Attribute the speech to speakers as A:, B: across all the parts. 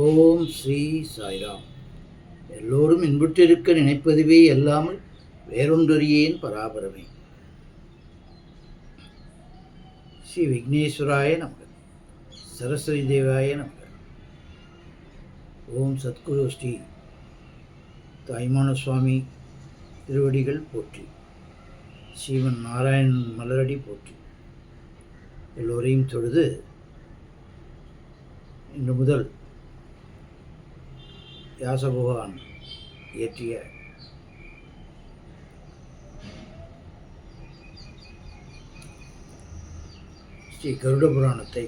A: ஓம் ஸ்ரீ சாய்ராம். எல்லோரும் இன்புற்றிருக்க நினைப்பதுவே அல்லாமல் வேறொன்றறியேன் பராபரமே. ஸ்ரீ விக்னேஸ்வராய நமக, சரஸ்வதி தேவாய நமக. ஓம் சத்குரு ஸ்ரீ தாய்மான சுவாமி திருவடிகள் போற்றி, ஸ்ரீமன் நாராயணன் மலரடி போற்றி. எல்லோரையும் தொழுது இன்று முதல் வியாச பகவான் இயற்றிய ஸ்ரீ கருட புராணத்தை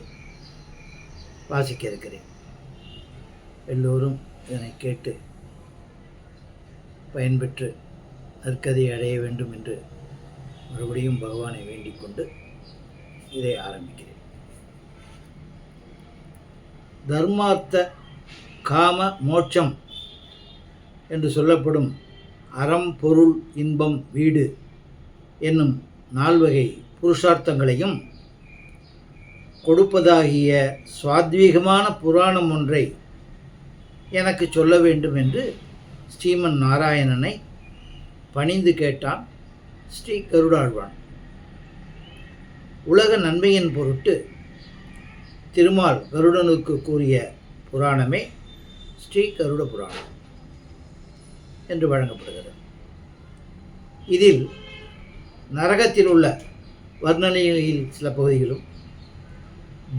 A: வாசிக்க இருக்கிறேன். எல்லோரும் இதனை கேட்டு பயன்பெற்று நற்கதியை அடைய வேண்டும் என்று மறுபடியும் பகவானை வேண்டிக் கொண்டு இதை ஆரம்பிக்கிறேன். தர்மார்த்த காம மோட்சம் என்று சொல்லப்படும் அறம், பொருள், இன்பம், வீடு என்னும் நால்வகை புருஷார்த்தங்களையும் கொடுப்பதாகிய சுவாத்வீகமான புராணம் ஒன்றை எனக்கு சொல்ல வேண்டும் என்று ஸ்ரீமன் நாராயணனை பணிந்து கேட்டான் ஸ்ரீ கருடாழ்வான். உலக நன்மையின் பொருட்டு திருமால் கருடனுக்கு கூறிய புராணமே ஸ்ரீ கருட புராணம் என்று வழங்கப்படுகிறது. இதில் நரகத்தில் உள்ள வர்ணனையில் சில பகுதிகளும்,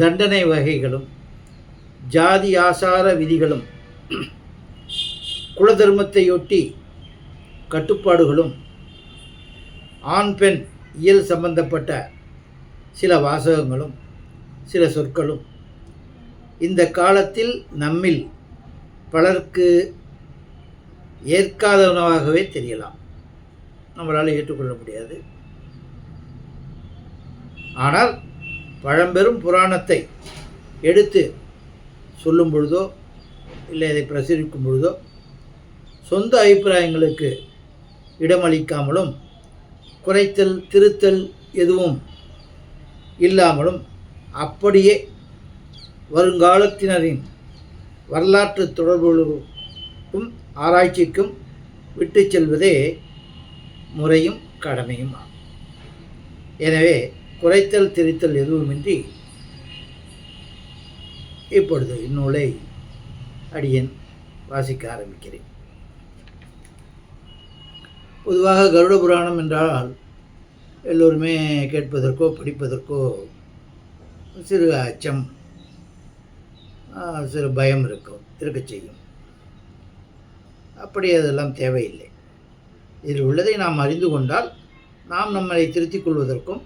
A: தண்டனை வகைகளும், ஜாதி ஆசார விதிகளும், குலதர்மத்தையொட்டி கட்டுப்பாடுகளும், ஆண் பெண் இயல் சம்பந்தப்பட்ட சில வாசகங்களும் சில சொற்களும் இந்த காலத்தில் நம்மில் பலருக்கு ஏற்காதவனாகவே தெரியலாம். நம்மளால் ஏற்றுக்கொள்ள முடியாது. ஆனால் பழம்பெரும் புராணத்தை எடுத்து சொல்லும் பொழுதோ இல்லை இதை பிரசுரிக்கும் பொழுதோ சொந்த அபிப்பிராயங்களுக்கு இடமளிக்காமலும் குறைத்தல் திருத்தல் எதுவும் இல்லாமலும் அப்படியே வருங்காலத்தினரின் வரலாற்று தொடர்புகளுக்கும் ஆராய்ச்சிக்கும் விட்டு செல்வதே முறையும் கடமையும் ஆகும். எனவே குறைத்தல் திரித்தல் எதுவுமின்றி இப்பொழுது இந்நூலை அடியேன் வாசிக்க ஆரம்பிக்கிறேன். பொதுவாக கருட புராணம் என்றால் எல்லோருமே கேட்பதற்கோ படிப்பதற்கோ சிறு அச்சம், சிறு பயம் இருக்க செய்யும். அப்படி அதெல்லாம் தேவையில்லை. இதில் உள்ளதை நாம் அறிந்து கொண்டால் நாம் நம்மை திருத்திக் கொள்வதற்கும்,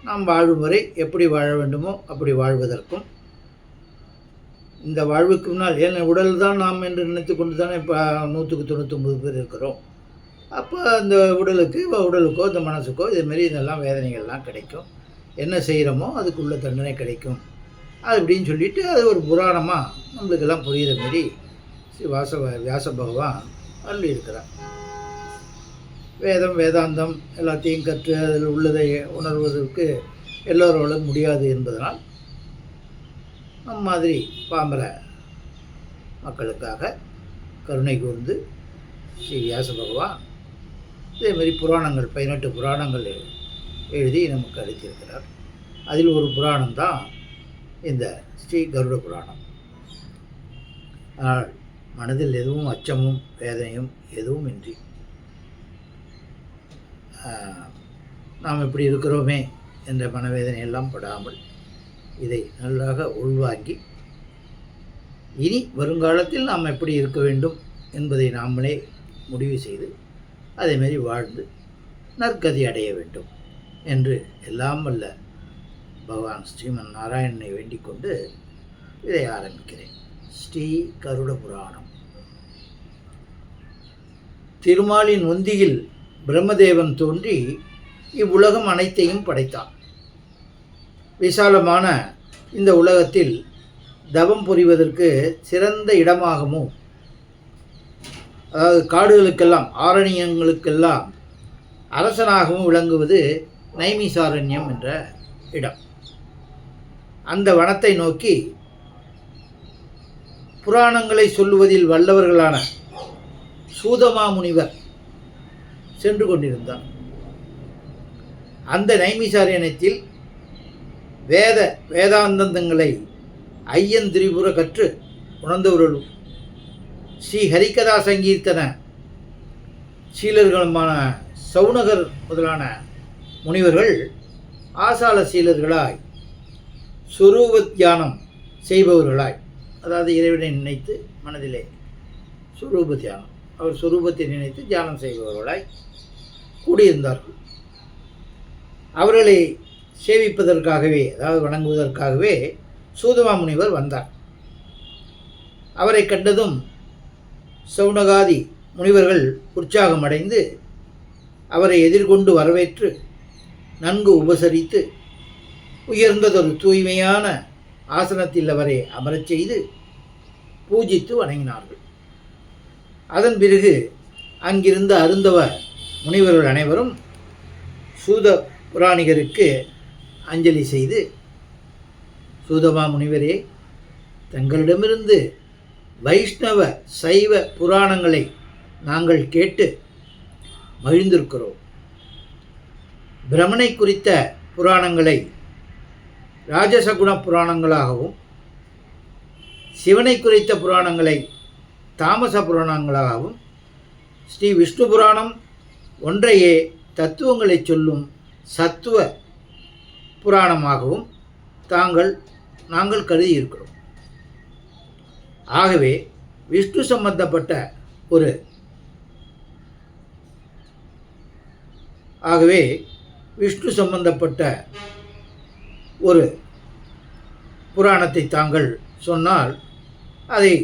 A: நாம் வாழும் வரை எப்படி வாழ வேண்டுமோ அப்படி வாழ்வதற்கும், இந்த வாழ்வுக்கு முன்னால் ஏன் உடல் தான் நாம் என்று நினைத்து கொண்டு தானே இப்போ 199 பேர் இருக்கிறோம். அப்போ அந்த உடலுக்கோ இந்த மனசுக்கோ இதுமாரி இதெல்லாம் வேதனைகள்லாம் கிடைக்கும். என்ன செய்கிறோமோ அதுக்குள்ள தண்டனை கிடைக்கும் அப்படின்னு சொல்லிட்டு அது ஒரு புராணமாக நம்மளுக்கெல்லாம் புரிகிற மாரி வியாச பகவான் அருளி இருக்கிறார். வேதம் வேதாந்தம் எல்லாத்தையும் கற்று அதில் உள்ளதை உணர்வதற்கு எல்லோரோடும் முடியாது என்பதனால் நம் மாதிரி பாமர மக்களுக்காக கருணை கூர்ந்து ஸ்ரீ வியாச பகவான் இதேமாரி புராணங்கள் 18 புராணங்கள் எழுதி நமக்கு அளித்திருக்கிறார். அதில் ஒரு புராணம் தான் இந்த ஸ்ரீ கருட புராணம். ஆனால் மனதில் எதுவும் அச்சமும் வேதனையும் எதுவும் இன்றி நாம் இப்படி இருக்கிறோமே என்ற மனவேதனையெல்லாம் படாமல் இதை நன்றாக உள்வாங்கி இனி வருங்காலத்தில் நாம் எப்படி இருக்க வேண்டும் என்பதை நாமளே முடிவு செய்து அதேமாரி வாழ்ந்து நற்கதி அடைய வேண்டும் என்று எல்லாம் வல்ல பகவான் ஸ்ரீமன் நாராயணனை வேண்டிக் கொண்டு இதை ஆரம்பிக்கிறேன். ஸ்ரீ கருட புராணம். திருமாலின் உந்தியில் பிரம்மதேவன் தோன்றி இவ்வுலகம் அனைத்தையும் படைத்தான். விசாலமான இந்த உலகத்தில் தவம் புரிவதற்கு சிறந்த இடமாகவும், அதாவது காடுகளுக்கெல்லாம் ஆரண்யங்களுக்கெல்லாம் அரசனாகவும் விளங்குவது நைமிசாரண்யம் என்ற இடம். அந்த வனத்தை நோக்கி புராணங்களை சொல்லுவதில் வல்லவர்களான சூதமா முனிவர் சென்று கொண்டிருந்தார். அந்த நைமிசாரண்யத்தில் வேதாந்தங்களை ஐயன் திரிபுர கற்று உணர்ந்தவர்களும் ஸ்ரீ ஹரிகதா சங்கீர்த்தன சீலர்களுமான சவுனகர் முதலான முனிவர்கள் ஆசால சீலர்களாய் சுரூப தியானம் செய்பவர்களாய், அதாவது இறைவனை நினைத்து மனதிலே சுரூப தியானம், அவர் சுரூபத்தை நினைத்து தியானம் செய்பவர்களாய் கூடியிருந்தார்கள். அவர்களை சேவிப்பதற்காகவே, அதாவது வணங்குவதற்காகவே சூதமா முனிவர் வந்தார். அவரை கண்டதும் சவுனகாதி முனிவர்கள் உற்சாகமடைந்து அவரை எதிர்கொண்டு வரவேற்று நன்கு உபசரித்து உயர்ந்ததொரு தூய்மையான ஆசனத்தில் அவரை அமரச் செய்து பூஜித்து வணங்கினார்கள். அதன் பிறகு அங்கிருந்த அருந்தவ முனிவர்கள் அனைவரும் சூத புராணிகருக்கு அஞ்சலி செய்து, சூதமா முனிவரே, தங்களிடமிருந்து வைஷ்ணவ சைவ புராணங்களை நாங்கள் கேட்டு மகிழ்ந்திருக்கிறோம். பிரமனை குறித்த புராணங்களை ராஜசகுண புராணங்களாகவும், சிவனை குறித்த புராணங்களை தாமச புராணங்களாகவும், ஸ்ரீ விஷ்ணு புராணம் ஒன்றையே தத்துவங்களை சொல்லும் சத்துவ புராணமாகவும் நாங்கள் கருதி இருக்கிறோம். ஆகவே விஷ்ணு சம்பந்தப்பட்ட ஒரு புராணத்தை தாங்கள் சொன்னால் அதை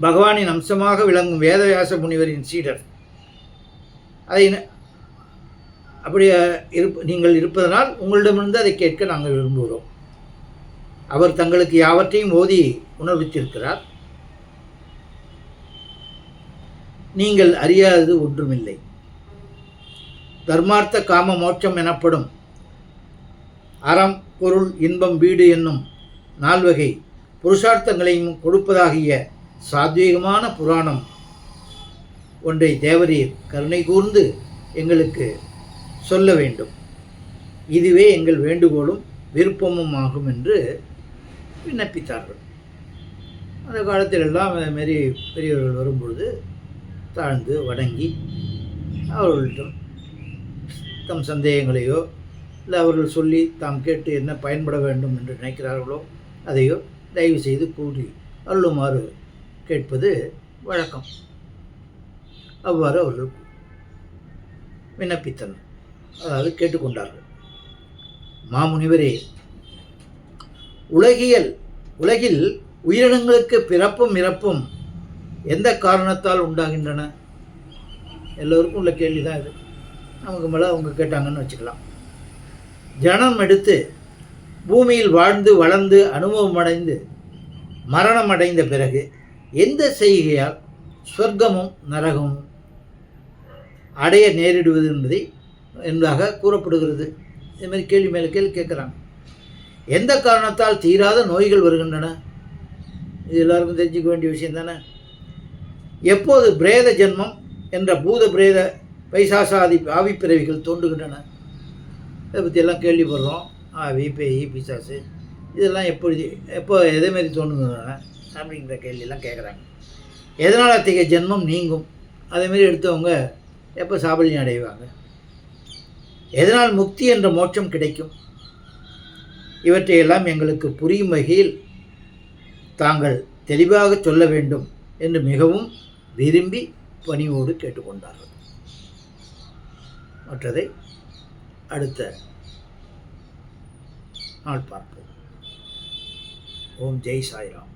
A: பகவானின் அம்சமாக விளங்கும் வேதவியாச முனிவரின் சீடர் அதை அப்படி நீங்கள் இருப்பதனால் உங்களிடமிருந்து அதை கேட்க நாங்கள் விரும்புகிறோம். அவர் தங்களுக்கு யாவற்றையும் ஓதி உணர்வித்திருக்கிறார். நீங்கள் அறியாதது ஒன்றுமில்லை. தர்மார்த்த காம மோட்சம் எனப்படும் அறம், பொருள், இன்பம், வீடு என்னும் 4 வகை புருஷார்த்தங்களையும் கொடுப்பதாகிய சாத்வீகமான புராணம் ஒன்றை தேவரீர் கருணை கூர்ந்து எங்களுக்கு சொல்ல வேண்டும். இதுவே எங்கள் வேண்டுகோளும் விருப்பமும் ஆகும் என்று விண்ணப்பித்தார்கள். அந்த காலத்திலெல்லாம் அதுமாரி பெரியவர்கள் வரும்பொழுது தாழ்ந்து வணங்கி அவர்களிடம் தம் சந்தேகங்களையோ இல்லை அவர்கள் சொல்லி தாம் கேட்டு என்ன பயன்பட வேண்டும் என்று நினைக்கிறார்களோ அதையோ தயவு செய்து கூறி அருளுமாறு கேட்பது வழக்கம். அவ்வாறு அவர்கள் விண்ணப்பித்தனர், அதாவது கேட்டுக்கொண்டார்கள். மாமுனிவரே, உலகில் உயிரினங்களுக்கு பிறப்பும் இறப்பும் எந்த காரணத்தால் உண்டாகின்றன? எல்லோருக்கும் உள்ள கேள்வி தான் இது. நமக்கு மேலே அவங்க கேட்டாங்கன்னு வச்சுக்கலாம். ஜனம் எடுத்து பூமியில் வாழ்ந்து வளர்ந்து அனுபவமடைந்து மரணம் அடைந்த பிறகு எந்த செய்கையால் சொர்க்கமும் நரகமும் அடைய நேரிடுவது என்பதாக கூறப்படுகிறது. இதுமாதிரி கேள்வி மேலே கேள்வி கேட்குறாங்க. எந்த காரணத்தால் தீராத நோய்கள் வருகின்றன? இது எல்லாருக்கும் தெரிஞ்சுக்க வேண்டிய விஷயம் தானே. எப்போது பிரேத ஜென்மம் என்ற பூத பிரேத பைசாசாதி ஆவிப்பிறவிகள் தோன்றுகின்றன? இதை பற்றியெல்லாம் கேள்விப்படுறோம். ஆவி, பேய், பிசாசு இதெல்லாம் எப்போ எதேமாரி தோன்றுகின்றன அப்படிங்கிற கேள்வியெல்லாம் கேட்குறாங்க. எதனால் அத்தகைய ஜென்மம் நீங்கும்? அதேமாரி எடுத்தவங்க எப்போ சாபல்யம் அடைவாங்க? எதனால் முக்தி என்ற மோட்சம் கிடைக்கும்? இவற்றையெல்லாம் எங்களுக்கு புரியும் வகையில் தாங்கள் தெளிவாக சொல்ல வேண்டும் என்று மிகவும் விரும்பி பணிவோடு கேட்டுக்கொண்டார்கள். மற்றதை அடுத்த நாள் பார்ப்போம். ஓம் ஜெய் சாய்ராம்.